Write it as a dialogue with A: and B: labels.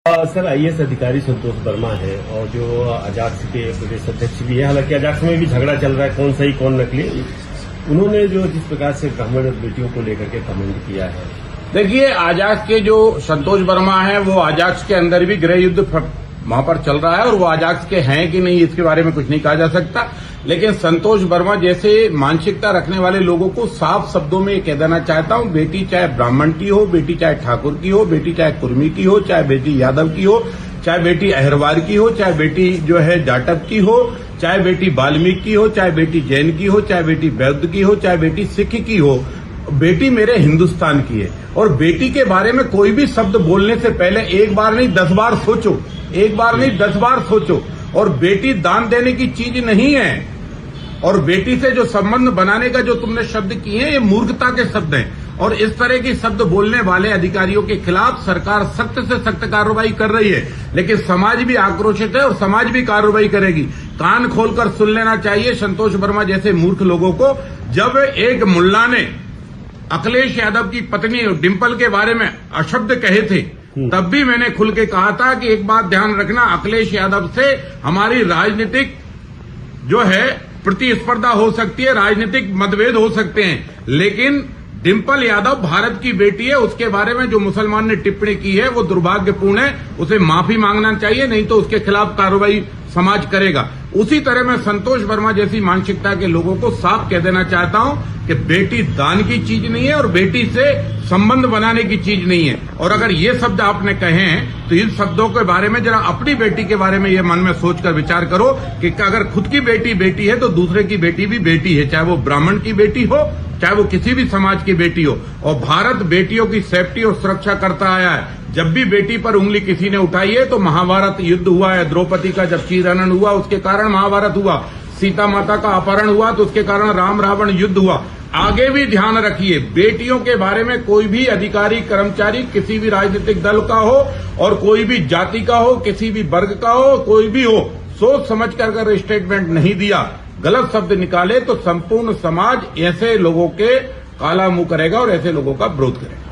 A: Sir IAS अधिकारी संतोष वर्मा है और जो अजाक्स के प्रदेश अध्यक्ष भी है। हालांकि अजाक्स में भी झगड़ा चल रहा है, कौन सही कौन नकली। उन्होंने जो जिस प्रकार से ब्राह्मण बेटियों को लेकर के कमेंट किया है,
B: देखिए अजाक्स के जो संतोष वर्मा है वो अजाक्स के अंदर भी गृह युद्ध वहां पर चल रहा है और वो अजाक्स के हैं कि नहीं इसके बारे में कुछ नहीं कहा जा सकता। लेकिन संतोष वर्मा जैसे मानसिकता रखने वाले लोगों को साफ शब्दों में कह देना चाहता हूं, बेटी चाहे ब्राह्मण की हो, बेटी चाहे ठाकुर की हो, बेटी चाहे कुर्मी की हो, चाहे बेटी यादव की हो, चाहे बेटी अहिरवार की हो, चाहे बेटी जो है जाटव की हो, चाहे बेटी वाल्मीकि की हो, चाहे बेटी जैन की हो, चाहे बेटी बौद्ध की हो, चाहे बेटी सिख की हो, बेटी मेरे हिंदुस्तान की है। और बेटी के बारे में कोई भी शब्द बोलने से पहले एक बार नहीं 10 बार सोचो, एक बार नहीं 10 बार सोचो। और बेटी दान देने की चीज नहीं है। और बेटी से जो संबंध बनाने का जो तुमने शब्द किए हैं ये मूर्खता के शब्द हैं। और इस तरह के शब्द बोलने वाले अधिकारियों के खिलाफ सरकार सख्त से सख्त कार्रवाई कर रही है। लेकिन समाज भी आक्रोशित है और समाज भी कार्रवाई करेगी। कान खोलकर सुन लेना चाहिए संतोष वर्मा जैसे मूर्ख लोगों को। जब एक मुल्ला ने अखिलेश यादव की पत्नी डिंपल के बारे में अशब्द कहे थे, तब भी मैंने खुल के कहा था कि एक बात ध्यान रखना, अखिलेश यादव से हमारी राजनीतिक जो है प्रतिस्पर्धा हो सकती है, राजनीतिक मतभेद हो सकते हैं, लेकिन डिंपल यादव भारत की बेटी है। उसके बारे में जो मुसलमान ने टिप्पणी की है वो दुर्भाग्यपूर्ण है। उसे माफी मांगना चाहिए, नहीं तो उसके खिलाफ कार्रवाई समाज करेगा। उसी तरह मैं संतोष वर्मा जैसी मानसिकता के लोगों को साफ कह देना चाहता हूं कि बेटी दान की चीज नहीं है और बेटी से संबंध बनाने की चीज नहीं है। और अगर ये शब्द आपने कहे हैं तो इन शब्दों के बारे में जरा अपनी बेटी के बारे में ये मन में सोचकर विचार करो कि अगर खुद की बेटी बेटी है तो दूसरे की बेटी भी बेटी है, चाहे वो ब्राह्मण की बेटी हो, चाहे वो किसी भी समाज की बेटी हो। और भारत बेटियों की सेफ्टी और सुरक्षा करता आया है। जब भी बेटी पर उंगली किसी ने उठाई है तो महाभारत युद्ध हुआ है। द्रौपदी का जब चीरहरण हुआ उसके कारण महाभारत हुआ, सीता माता का अपहरण हुआ तो उसके कारण राम रावण युद्ध हुआ। आगे भी ध्यान रखिए, बेटियों के बारे में कोई भी अधिकारी कर्मचारी किसी भी राजनीतिक दल का हो और कोई भी जाति का हो, किसी भी वर्ग का हो, कोई भी हो, सोच समझ कर अगर स्टेटमेंट नहीं दिया, गलत शब्द निकाले तो संपूर्ण समाज ऐसे लोगों के काला मुंह करेगा और ऐसे लोगों का विरोध करेगा।